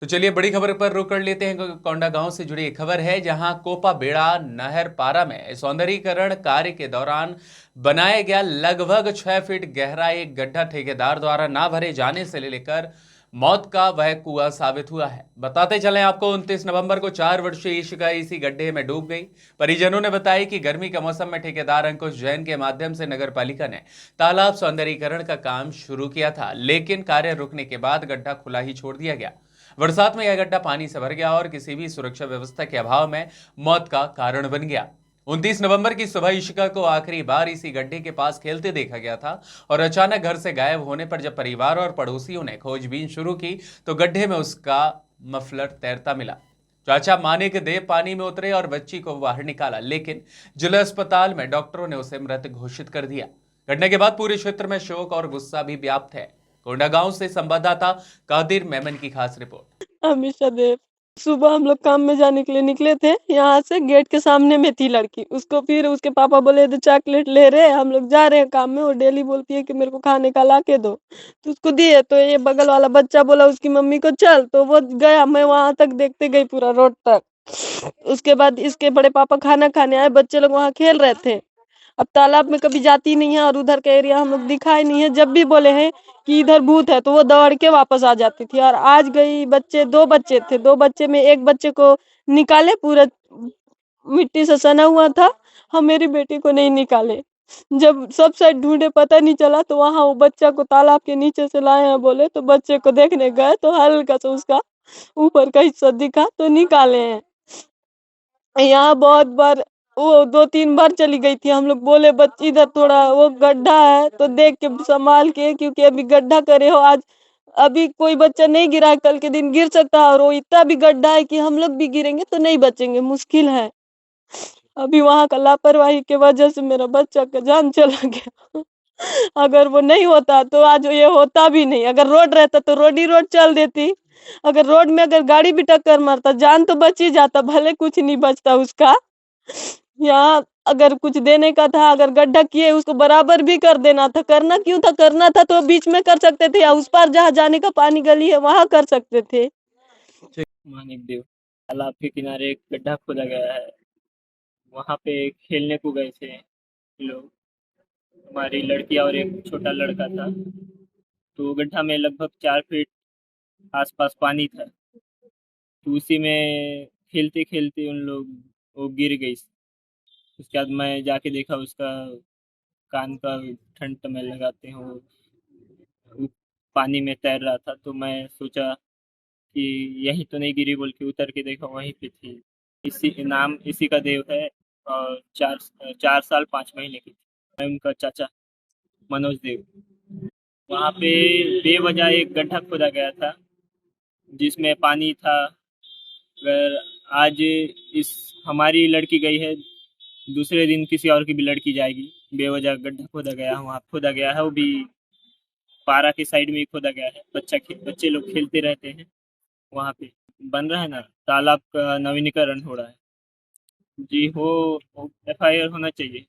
तो चलिए बड़ी खबर पर रुक कर लेते हैं। कोंडा गांव से जुड़ी एक खबर है, जहां कोपा बेड़ा नहर पारा में सौंदर्यीकरण कार्य के दौरान बनाया गया लगभग 6 फीट गहरा एक गड्ढा ठेकेदार द्वारा ना भरे जाने से लेकर मौत का वह कुआं साबित हुआ है। बताते चलें आपको, 29 नवंबर को 4 वर्षीय ईशिका इसी गड्ढे में डूब गई। परिजनों ने बताया कि गर्मी के मौसम में ठेकेदार अंकुश जैन के माध्यम से नगर पालिका ने तालाब सौंदर्यीकरण का काम शुरू किया था, लेकिन कार्य रुकने के बाद गड्ढा खुला ही छोड़ दिया गया। बरसात में यह गड्ढा पानी से भर गया और किसी भी सुरक्षा व्यवस्था के अभाव में मौत का कारण बन गया। 29 नवंबर की सुबह इशिका को आखिरी बार इसी गड्ढे के पास खेलते देखा गया था और अचानक घर से गायब होने पर जब परिवार और पड़ोसियों ने खोजबीन शुरू की तो गड्ढे में उसका मफलर तैरता मिला। चाचा मानिक देव पानी में उतरे और बच्ची को बाहर निकाला, लेकिन जिला अस्पताल में डॉक्टरों ने उसे मृत घोषित कर दिया। घटना के बाद पूरे क्षेत्र में शोक और गुस्सा भी व्याप्त है। कोंडा गांव से संवाददाता कादिर मेमन की खास रिपोर्ट। हमेशा देव सुबह हम लोग काम में जाने के लिए निकले थे। यहाँ से गेट के सामने में थी लड़की, उसको फिर उसके पापा बोले तो चॉकलेट ले रहे हैं, हम लोग जा रहे हैं काम में। वो डेली बोलती है कि मेरे को खाने का ला के दो, तो उसको दिए। तो ये बगल वाला बच्चा बोला उसकी मम्मी को चल, तो वो गया। मैं वहां तक देखते गई पूरा रोड तक। उसके बाद इसके बड़े पापा खाना खाने आए, बच्चे लोग वहां खेल रहे थे। अब तालाब में कभी जाती नहीं है और उधर का एरिया हम लोग दिखाई नहीं है। जब भी बोले हैं कि इधर भूत है तो वो दौड़ के वापस आ जाती थी। और आज गई, बच्चे 2 बच्चे थे, 2 बच्चे में एक बच्चे को निकाले, पूरा मिट्टी से सना हुआ था। हम मेरी बेटी को नहीं निकाले। जब सब साइड ढूंढे पता नहीं चला, तो वहां वो बच्चा को तालाब के नीचे से लाए हैं बोले, तो बच्चे को देखने गए तो हल्का सा उसका ऊपर का हिस्सा दिखा तो निकाले हैं। यहाँ बहुत बार, वो 2-3 बार चली गई थी। हम लोग बोले बच्ची इधर थोड़ा वो गड्ढा है तो देख के संभाल के, क्योंकि अभी गड्ढा करे हो आज, अभी कोई बच्चा नहीं गिरा है, कल के दिन गिर सकता है। और वो इतना भी गड्ढा है कि हम लोग भी गिरेंगे तो नहीं बचेंगे, मुश्किल है। अभी वहां का लापरवाही के वजह से मेरा बच्चा का जान चला गया। अगर वो नहीं होता तो आज ये होता भी नहीं। अगर रोड रहता तो रोड ही रोड चल देती। अगर रोड में अगर गाड़ी भी टक्कर मारता, जान तो बच ही जाता, भले कुछ नहीं बचता उसका। यहाँ अगर कुछ देने का था, अगर गड्ढा किए उसको बराबर भी कर देना था। करना क्यों था? करना था तो बीच में कर सकते थे, या उस पार जहाँ जाने का पानी गली है वहां कर सकते थे। मानिक देव तालाब के किनारे एक गड्ढा खोदा गया है, वहाँ पे खेलने को गए थे लोग। हमारी लड़की और एक छोटा लड़का था। तो गड्ढा में लगभग 4 फीट आसपास पानी था। तो उसी में खेलते खेलते उन लोग वो गिर गई। उसके बाद मैं जाके देखा, उसका कान का ठंड में लगाते हैं वो पानी में तैर रहा था। तो मैं सोचा कि यहीं तो नहीं गिरी, बोल के उतर के देखा, वहीं पे थी। इसी का देव है और 4 साल 5 महीने की थी। मैं उनका चाचा मनोज देव। वहाँ पे बेवजह एक गड्ढा खोदा गया था जिसमें पानी था। अगर आज इस हमारी लड़की गई है, दूसरे दिन किसी और की भी लड़की जाएगी। बेवजह गड्ढा खोदा गया है, वहाँ खोदा गया है, वो भी पारा के साइड में ही खोदा गया है। बच्चे लोग खेलते रहते हैं वहाँ पे। बन रहा है ना, तालाब का नवीनीकरण हो रहा है। जी हो, एफआईआर होना चाहिए।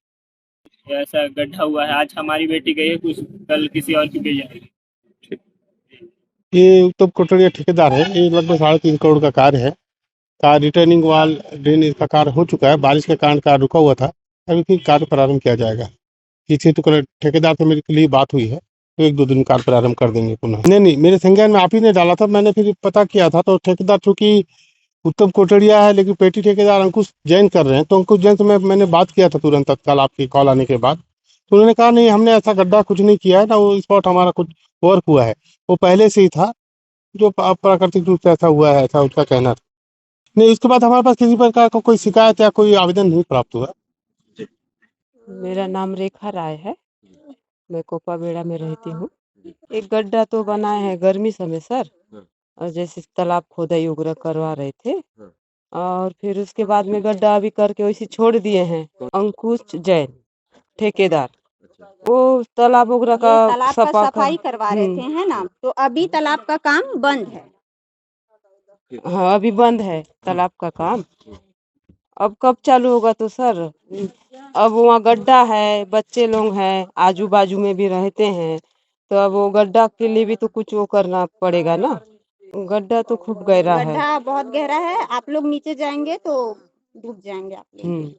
ऐसा गड्ढा हुआ है, आज हमारी बेटी गई है, कुछ कल किसी और की भी जाएगी। ये उत्तम कोटड़िया ठेकेदार है। ये लगभग 3.5 करोड़ का कार्य है। कार रिटर्निंग वाल ड्रेन इसका कार्य हो चुका है। बारिश के कारण कार्य रुका हुआ था, अभी फिर कार्य प्रारंभ किया जाएगा। किसी तो ठेकेदार से मेरी लिए बात हुई है, तो 1-2 दिन कार्य प्रारंभ कर देंगे पुनः। नहीं, मेरे संज्ञान में आप ही ने डाला था, मैंने फिर पता किया था। तो ठेकेदार चूंकि उत्तम कोटड़िया है, लेकिन पेटी ठेकेदार अंकुश जैन कर रहे हैं। तो अंकुश जैन से मैंने बात किया था तुरंत तत्काल आपकी कॉल आने के बाद। तो उन्होंने कहा नहीं, हमने ऐसा गड्ढा कुछ नहीं किया है ना, वो स्पॉट हमारा कुछ वर्क हुआ है, वो पहले से ही था, जो प्राकृतिक रूप से ऐसा हुआ है, ऐसा उसका कहना था। नहीं, उसके बाद हमारे पास किसी प्रकार का कोई शिकायत या कोई आवेदन नहीं प्राप्त हुआ। मेरा नाम रेखा राय है, मैं कोपा बेड़ा में रहती हूँ। एक गड्ढा तो बनाए हैं गर्मी समय सर, और जैसे तालाब खोदाई वगैरह करवा रहे थे, और फिर उसके बाद में गड्ढा अभी करके वैसे छोड़ दिए हैं। अंकुश जैन ठेकेदार, वो तालाब वगैरह का तालाब का सफाई करवा रहे थे, है ना? तो अभी तालाब का काम बंद है। हाँ, अभी बंद है तालाब का काम। अब कब चालू होगा? तो सर अब वहाँ गड्ढा है, बच्चे लोग हैं, आजू बाजू में भी रहते हैं, तो अब वो गड्ढा के लिए भी तो कुछ वो करना पड़ेगा ना। गड्ढा तो खूब गहरा है। गड्ढा बहुत गहरा है, आप लोग नीचे जाएंगे तो डूब जाएंगे आप लोग।